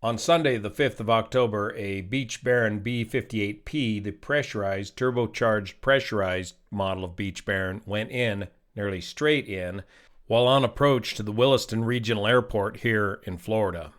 On Sunday, the 5th of October, a Beech Baron B-58P, the pressurized, turbocharged pressurized model of Beech Baron, went in, nearly straight in, while on approach to the Williston Regional Airport here in Florida.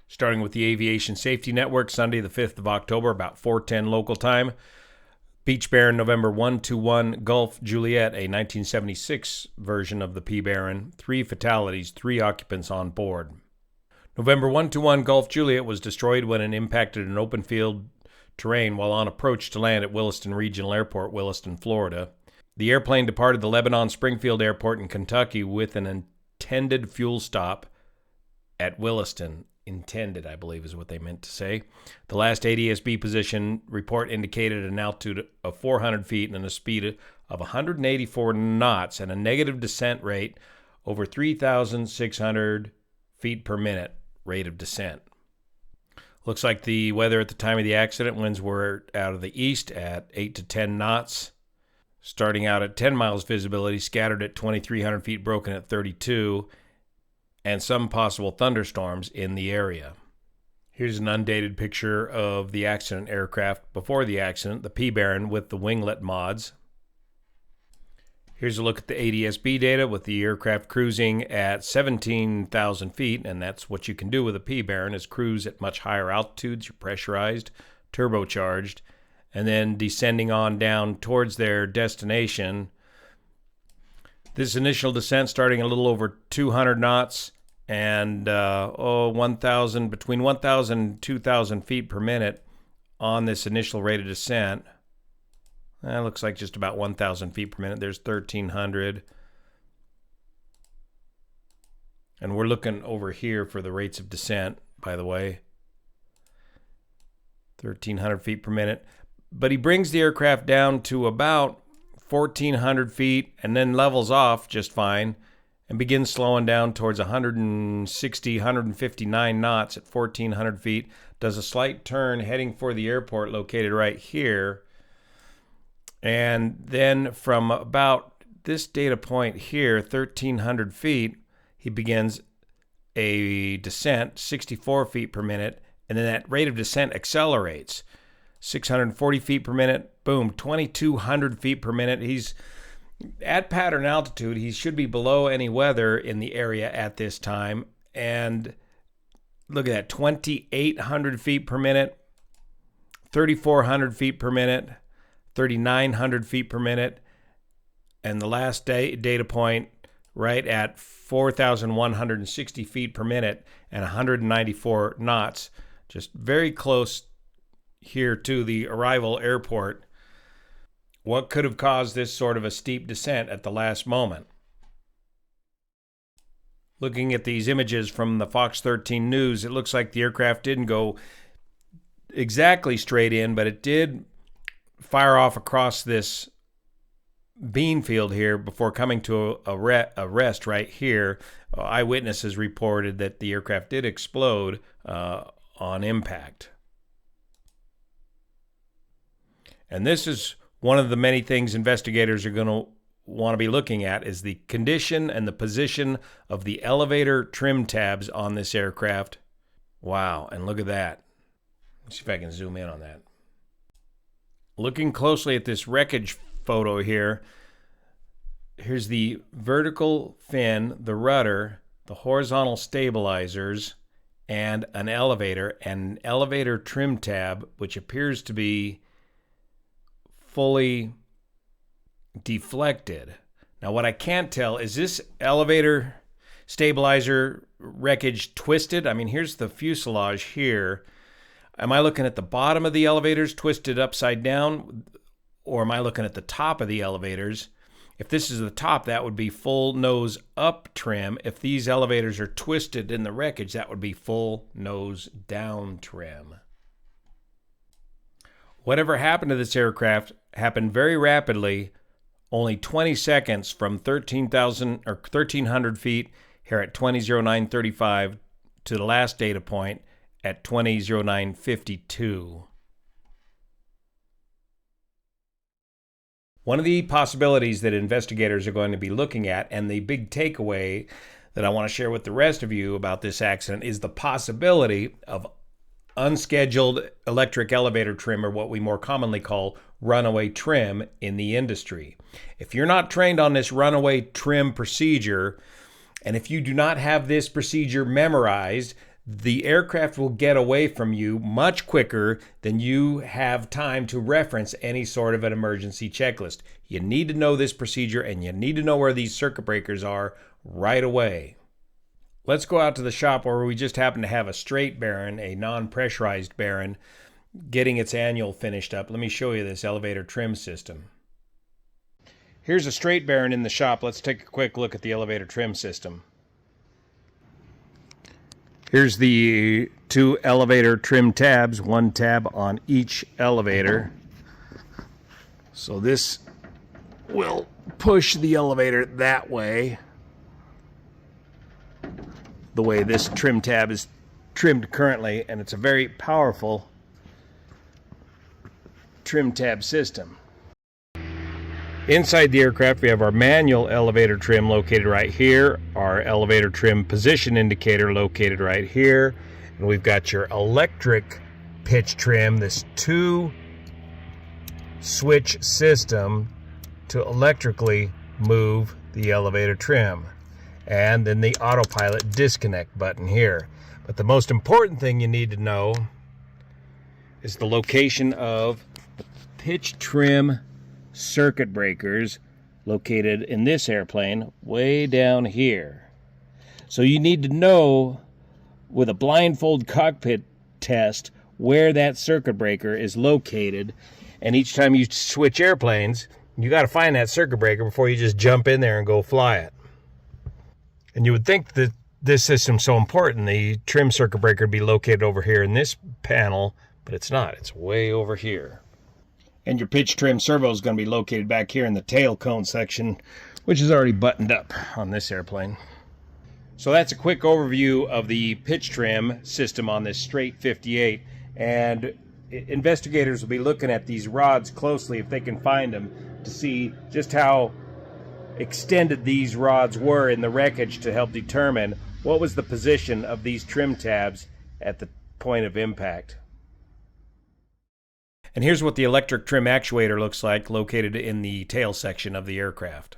Starting with the Aviation Safety Network, Sunday, the 5th of October, about 4:10 local time. Beech Baron, November 121, Gulf Juliet, a 1976 version of the P Baron. 3 fatalities, 3 occupants on board. November 121, Gulf Juliet was destroyed when it impacted an open field terrain while on approach to land at Williston Regional Airport, Williston, Florida. The airplane departed the Lebanon Springfield Airport in Kentucky with an intended fuel stop at Williston. Intended, I believe, is what they meant to say. The last ADS-B position report indicated an altitude of 400 feet and a speed of 184 knots and a negative descent rate over 3,600 feet per minute rate of descent. Looks like the weather at the time of the accident, winds were out of the east at 8 to 10 knots, starting out at 10 miles visibility, scattered at 2,300 feet, broken at 32, and some possible thunderstorms in the area. Here's an undated picture of the accident aircraft before the accident, the P Baron with the winglet mods. Here's a look at the ADS-B data with the aircraft cruising at 17,000 feet, and that's what you can do with a P Baron, is cruise at much higher altitudes. You're pressurized, turbocharged, and then descending on down towards their destination. This initial descent starting a little over 200 knots and 1,000, between 1,000 and 2,000 feet per minute on this initial rate of descent. That looks like just about 1,000 feet per minute. There's 1,300. And we're looking over here for the rates of descent, by the way. 1,300 feet per minute. But he brings the aircraft down to about 1,400 feet and then levels off just fine and begins slowing down towards 160, 159 knots at 1,400 feet. Does a slight turn heading for the airport located right here. And then from about this data point here, 1,300 feet, he begins a descent, 64 feet per minute, and then that rate of descent accelerates. 640 feet per minute, boom, 2,200 feet per minute. He's at pattern altitude. He should be below any weather in the area at this time. And look at that, 2,800 feet per minute, 3,400 feet per minute, 3,900 feet per minute, and the last data point right at 4,160 feet per minute and 194 knots. Just very close here to the arrival airport. What could have caused this sort of a steep descent at the last moment? Looking at these images from the Fox 13 News, it looks like the aircraft didn't go exactly straight in, but it did fire off across this bean field here before coming to a rest right here. Eyewitnesses reported that the aircraft did explode on impact. And this is one of the many things investigators are going to want to be looking at, is the condition and the position of the elevator trim tabs on this aircraft. Wow, and look at that. Let's see if I can zoom in on that. Looking closely at this wreckage photo here, here's the vertical fin, the rudder, the horizontal stabilizers, and an elevator trim tab, which appears to be fully deflected. Now, what I can't tell is this elevator stabilizer wreckage twisted? I mean, here's the fuselage here. Am I looking at the bottom of the elevators twisted upside down, or am I looking at the top of the elevators? If this is the top, that would be full nose up trim. If these elevators are twisted in the wreckage, that would be full nose down trim. Whatever happened to this aircraft happened very rapidly, only 20 seconds from 1,300 feet here at 20:09:35 to the last data point at 20:09:52. One of the possibilities that investigators are going to be looking at, and the big takeaway that I want to share with the rest of you about this accident is the possibility of unscheduled electric elevator trim, or what we more commonly call runaway trim in the industry. If you're not trained on this runaway trim procedure, and if you do not have this procedure memorized, the aircraft will get away from you much quicker than you have time to reference any sort of an emergency checklist. You need to know this procedure, and you need to know where these circuit breakers are right away. Let's go out to the shop where we just happen to have a straight bearing, a non-pressurized bearing, getting its annual finished up. Let me show you this elevator trim system. Here's a straight bearing in the shop. Let's take a quick look at the elevator trim system. Here's the two elevator trim tabs, one tab on each elevator. So this will push the elevator that way, the way this trim tab is trimmed currently, and it's a very powerful trim tab system. Inside the aircraft, we have our manual elevator trim located right here, our elevator trim position indicator located right here, and we've got your electric pitch trim, this 2-switch system to electrically move the elevator trim, and then the autopilot disconnect button here. But the most important thing you need to know is the location of the pitch trim circuit breakers located in this airplane way down here. So you need to know with a blindfold cockpit test where that circuit breaker is located, and each time you switch airplanes you got to find that circuit breaker before you just jump in there and go fly it. And you would think that this system's so important, the trim circuit breaker would be located over here in this panel, but it's not. It's way over here. And your pitch trim servo is going to be located back here in the tail cone section, which is already buttoned up on this airplane. So that's a quick overview of the pitch trim system on this straight 58. And investigators will be looking at these rods closely if they can find them to see just how extended these rods were in the wreckage to help determine what was the position of these trim tabs at the point of impact. And here's what the electric trim actuator looks like located in the tail section of the aircraft.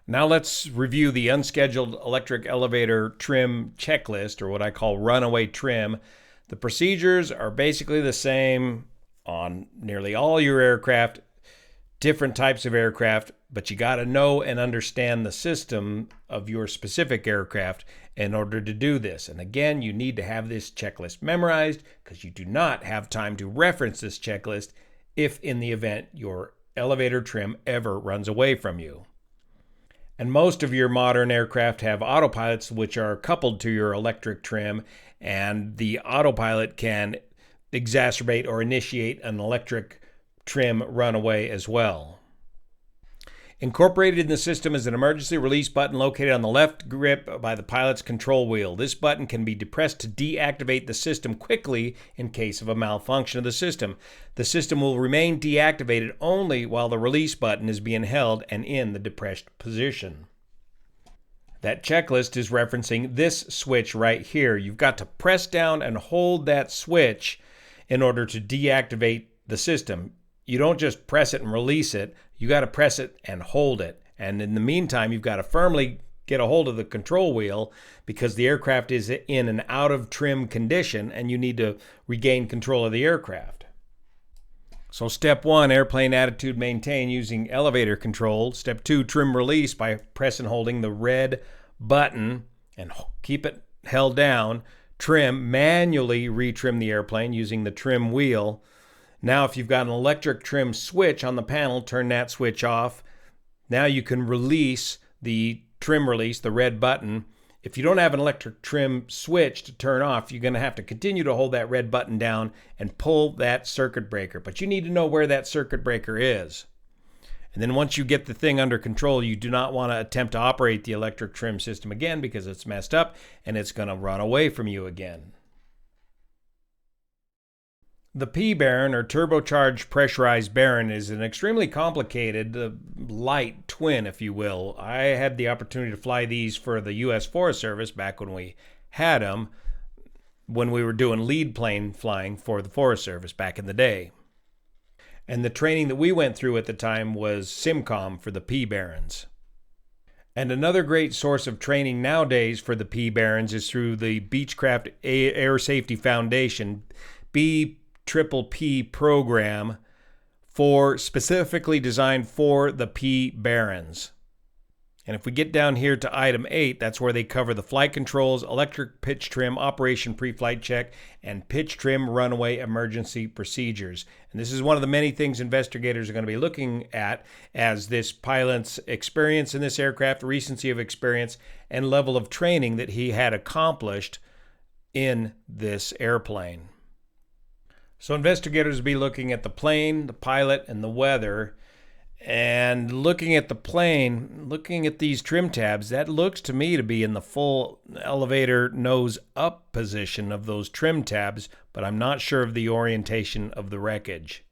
Now let's review the unscheduled electric elevator trim checklist, or what I call runaway trim. The procedures are basically the same on nearly all your aircraft, different types of aircraft, but you got to know and understand the system of your specific aircraft in order to do this. And again, you need to have this checklist memorized, because you do not have time to reference this checklist if in the event your elevator trim ever runs away from you. And most of your modern aircraft have autopilots which are coupled to your electric trim, and the autopilot can exacerbate or initiate an electric trim runaway as well. Incorporated in the system is an emergency release button located on the left grip by the pilot's control wheel. This button can be depressed to deactivate the system quickly in case of a malfunction of the system. The system will remain deactivated only while the release button is being held and in the depressed position. That checklist is referencing this switch right here. You've got to press down and hold that switch in order to deactivate the system. You don't just press it and release it. You got to press it and hold it. And in the meantime, you've got to firmly get a hold of the control wheel, because the aircraft is in an out of trim condition and you need to regain control of the aircraft. So step 1, airplane attitude maintain using elevator control. Step 2, trim release by pressing and holding the red button and keep it held down. Trim, manually retrim the airplane using the trim wheel. Now if you've got an electric trim switch on the panel, turn that switch off. Now you can release the trim release, the red button. If you don't have an electric trim switch to turn off, you're going to have to continue to hold that red button down and pull that circuit breaker. But you need to know where that circuit breaker is. And then once you get the thing under control, you do not want to attempt to operate the electric trim system again, because it's messed up and it's going to run away from you again. The P Baron, or turbocharged pressurized Baron, is an extremely complicated, light twin, if you will. I had the opportunity to fly these for the U.S. Forest Service back when we had them, when we were doing lead plane flying for the Forest Service back in the day. And the training that we went through at the time was SimCom for the P Barons. And another great source of training nowadays for the P Barons is through the Beechcraft Air Safety Foundation BPPP program, specifically designed for the P Barons. And if we get down here to item 8, that's where they cover the flight controls, electric pitch trim, operation pre-flight check, and pitch trim runway emergency procedures. And this is one of the many things investigators are going to be looking at as this pilot's experience in this aircraft, recency of experience, and level of training that he had accomplished in this airplane. So investigators will be looking at the plane, the pilot, and the weather. And looking at the plane, looking at these trim tabs, that looks to me to be in the full elevator nose up position of those trim tabs, but I'm not sure of the orientation of the wreckage.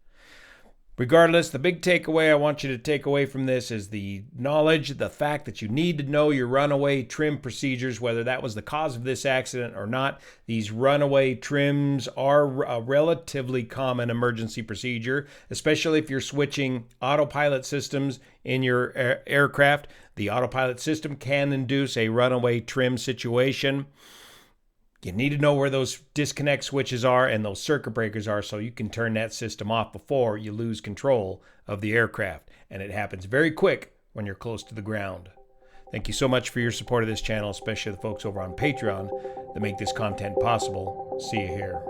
Regardless, the big takeaway I want you to take away from this is the knowledge, the fact that you need to know your runaway trim procedures, whether that was the cause of this accident or not. These runaway trims are a relatively common emergency procedure, especially if you're switching autopilot systems in your aircraft. The autopilot system can induce a runaway trim situation. You need to know where those disconnect switches are and those circuit breakers are so you can turn that system off before you lose control of the aircraft. And it happens very quick when you're close to the ground. Thank you so much for your support of this channel, especially the folks over on Patreon that make this content possible. See you here.